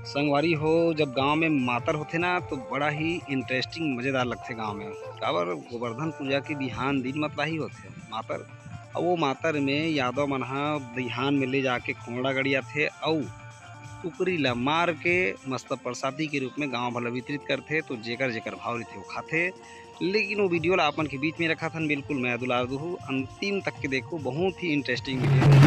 संगवारी हो जब गांव में मातर होथे ना तो बड़ा ही इंटरेस्टिंग मज़ेदार लगथे गांव में। काबर गोवर्धन पूजा के बिहान दिन मतला ही होथे मातर। और वो मातर में यादव मन ह बिहान में ले जाके खोंगड़ा गड़ियाथे अउ कुकरी ला मार के मस्त प्रसादी के रूप में गांव भर वितरित करथे। तो जेकर जेकर भाव रहिथे वो खाथे। लेकिन वो वीडियो ला अपन के बीच में रखा थन, बिल्कुल मैं दुलार दूहू अंतिम तक के देखो, बहुत ही इंटरेस्टिंग वीडियो।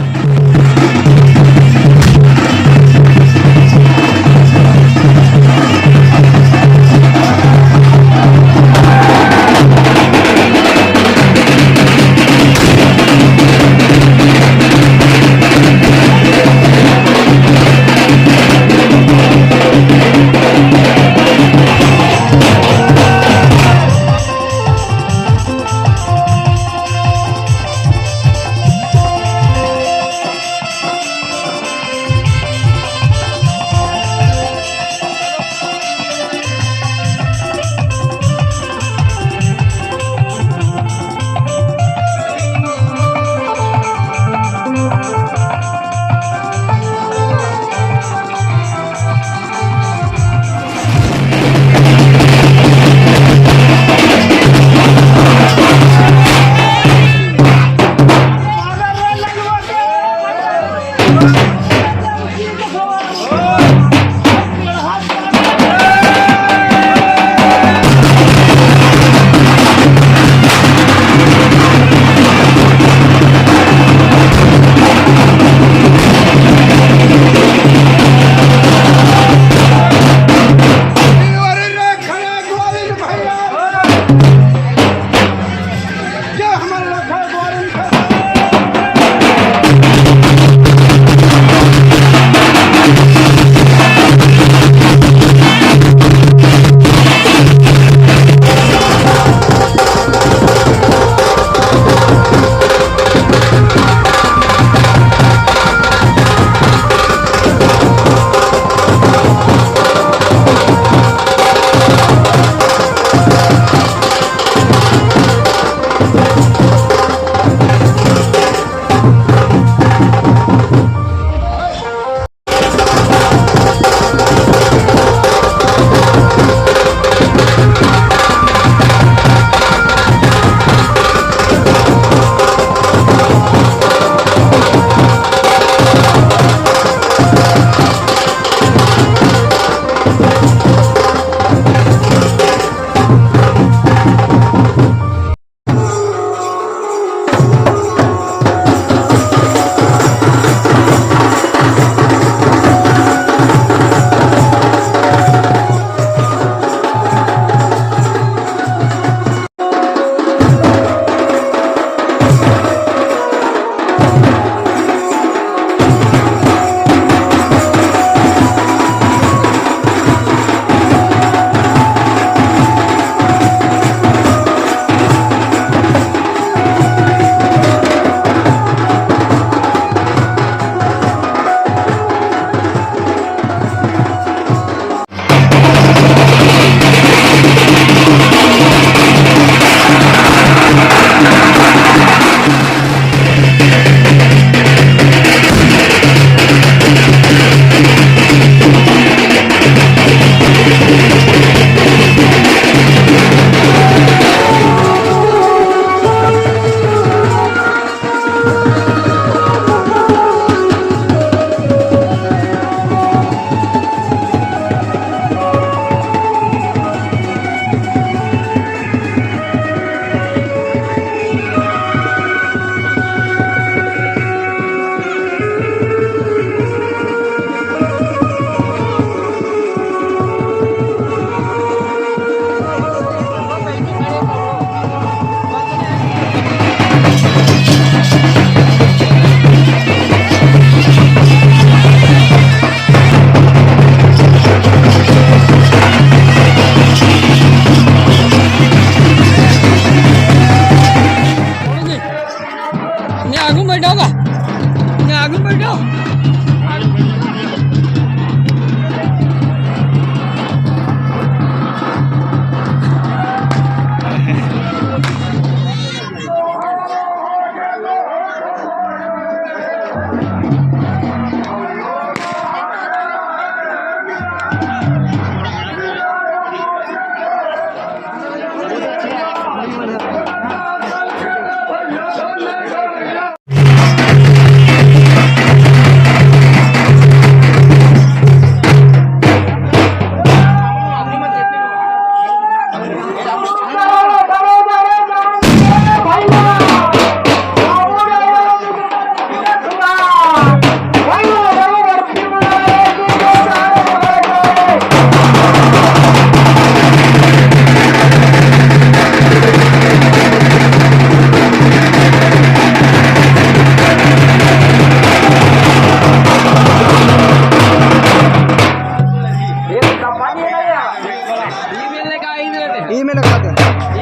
ईमेल लगा दे,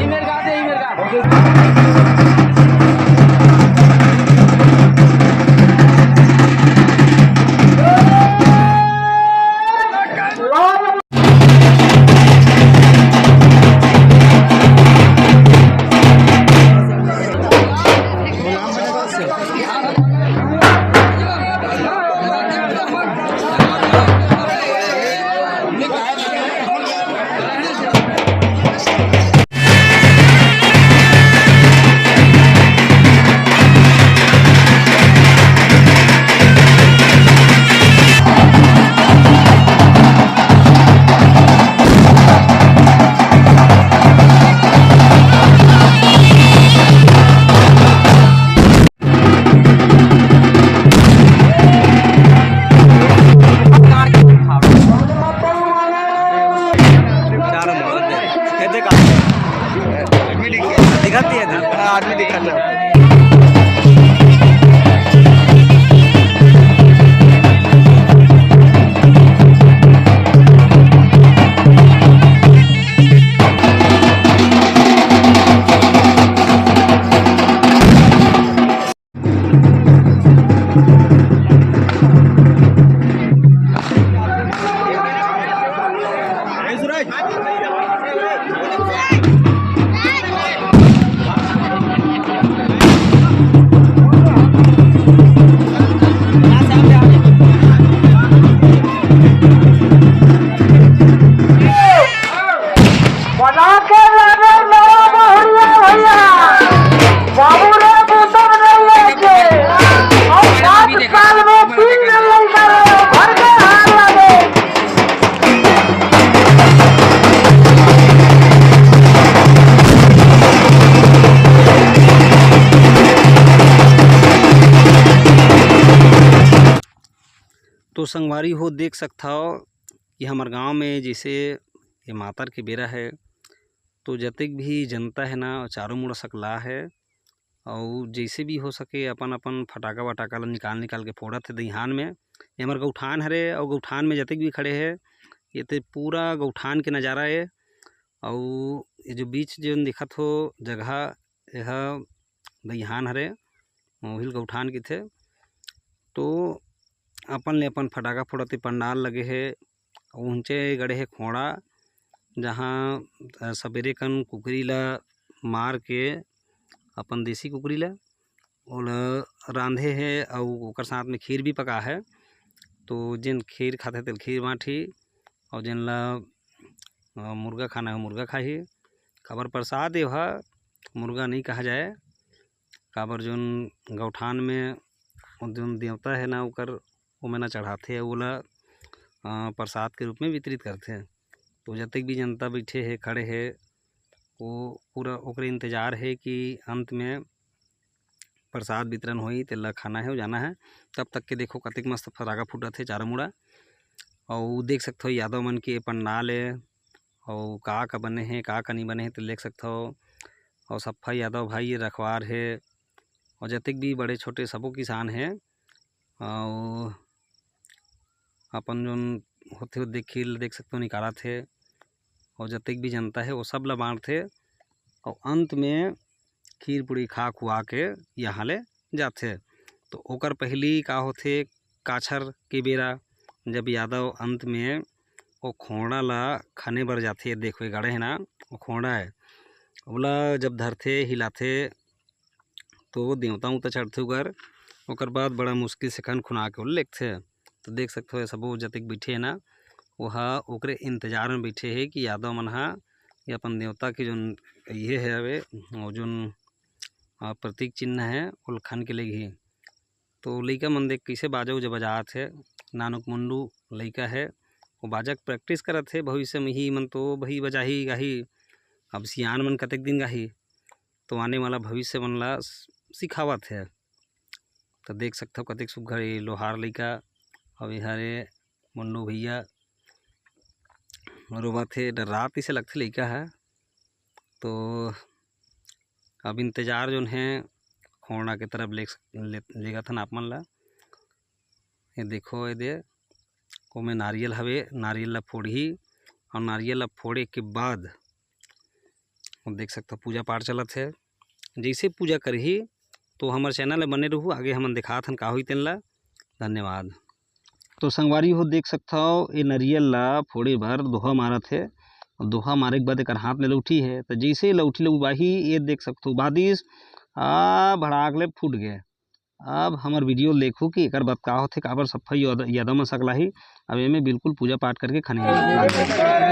ईमेल लगा दे, ईमेल का दिखाती है ना, आदमी दिखाता है। तो संगवारी हो देख सकता हो कि हमार गांव में जैसे ये मातर के बेरा है तो जतक भी जनता है ना चारों मुड़ा सकला है और जैसे भी हो सके अपन अपन फटाका वटाका ला निकाल के फोड़त है दईहान में। ये हमार गौठान हरे और गौठान में जतक भी खड़े है ये तो पूरा गौठान के नज़ारा है। और ये जो बीच जो दिखत हो जगह यह दईहान हरे मोहिल गौठान के थे। तो अपन ले अपन फटाका फोड़ते पंडाल लगे है ऊंचे गड़े है खोड़ा जहाँ सवेरे कन कुकरी ला मार के अपन देसी कुकरी ला ओला रांधे है और ओकर साथ में खीर भी पका है। तो जिन खीर खाते तेल खीर बाँटी और जिन ला मुर्गा खाना है मुर्गा खाही। काबर प्रसाद ये मुर्गा नहीं कहा जाए काबर जोन गौठान में जोन देवता है ना ओकर वो मैंने चढ़ाते ओला प्रसाद के रूप में वितरित करते हैं। तो जतक भी जनता बैठे है खड़े है वो पूरा ओकर इंतज़ार है कि अंत में प्रसाद वितरण होई तेला खाना है जाना है। तब तक के देखो कतिक मस्त फटाका फूटत है चारों मुड़ा और देख सकते हो यादव मन के पंडाल है और का बने हैं का नहीं बने हैं तो देख सकते हो। और सफ़ा यादव भाई ये रखवार है और जतक भी बड़े छोटे सबो किसान हैं और अपन जोन होते देख सकते हो निकाला थे और जतक भी जनता है वो सब ला बाँट थे और अंत में खीर पूड़ी खा खुआ के यहाँ ले जाते। तो ओकर पहली का होते काछर के बेरा जब यादव अंत में वो खोड़ा ला खाने बर जाते देखो गाड़े है ना वो खोड़ा है ओला जब धरते हिलाते तो देवता उता चढ़ते उगर ओकर बाद बड़ा मुश्किल से खन खुना के लेखते। तो देख सकते हो सब जतक बैठे है ना वह ओकरे इंतजार में बैठे है कि यादव मन हा ये अपन देवता के जोन ये है हवे और जोन प्रतीक चिन्ह है वो खन के लगी। तो लइका मन देख कैसे बाजा उजा बजात है, नानुक मुंडू लइका है वो बाजा के प्रैक्टिस करत है। भविष्य में ही मन तो वही बजाही गाही, अब सियान मन कतेक दिन गाही तो आने वाला भविष्य मन ला सिखावत है। तो देख सकते हो कतेक सुघ्घर लोहार लइका और हरे मुन्नू भैया रोबत है, डरात इसे लगथे लइका है। तो अब इंतजार जोन है खोरना के तरफ लेगा था आप मन ला। ये देखो ये दे ओमे नारियल हवे, नारियल ला फोड़ही और नारियल ला फोड़े के बाद देख सकते हो पूजा पाठ चलत है। जैसे पूजा करही तो हमारे चैनल में बने रहू, आगे हमन दिखात हन का होई तेन ला। धन्यवाद। तो संगवारी हो देख सकता हो ये नारियल ला फोड़े भर दोहा मारत है और दोहा मारे के बाद एक हाथ में लौठी है। तो जैसे लौठी ले उबाही ये देख सकते हो बादिस भड़ाक ले फूट गए। अब हमार वीडियो देखो कि एक बात का होथे काबर सफाई यादव में सकलाही। अब एमे बिल्कुल पूजा पाठ करके खाने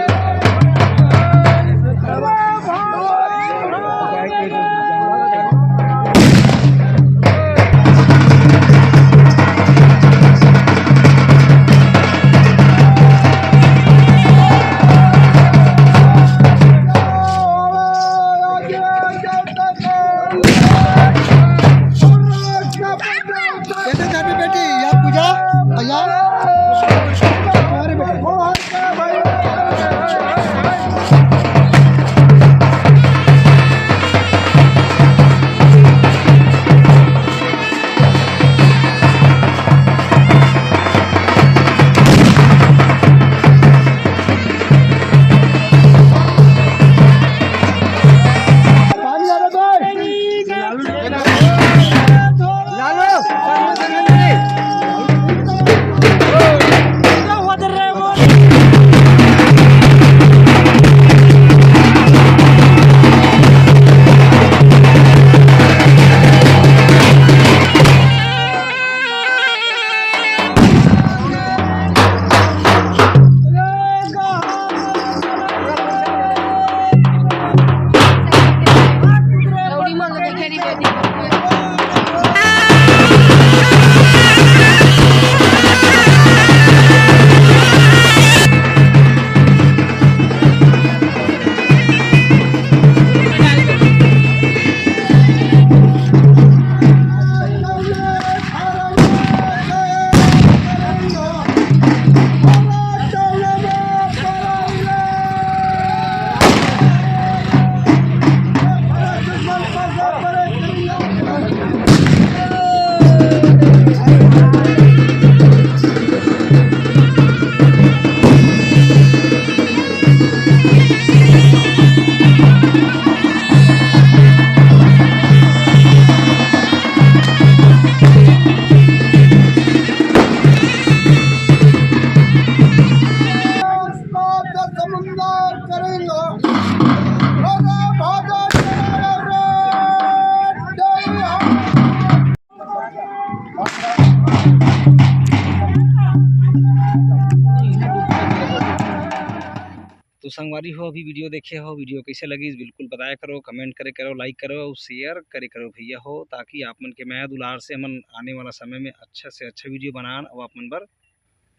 तो संगवारी हो अभी वीडियो देखे हो, वीडियो कैसे लगी बिल्कुल बताया करो, कमेंट करे करो, लाइक करो और शेयर करे करो भैया हो, ताकि आप मन के मैं दुलार से हमन आने वाला समय में अच्छा से अच्छा वीडियो बनान और आप मन बर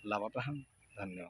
लावत रहन। धन्यवाद।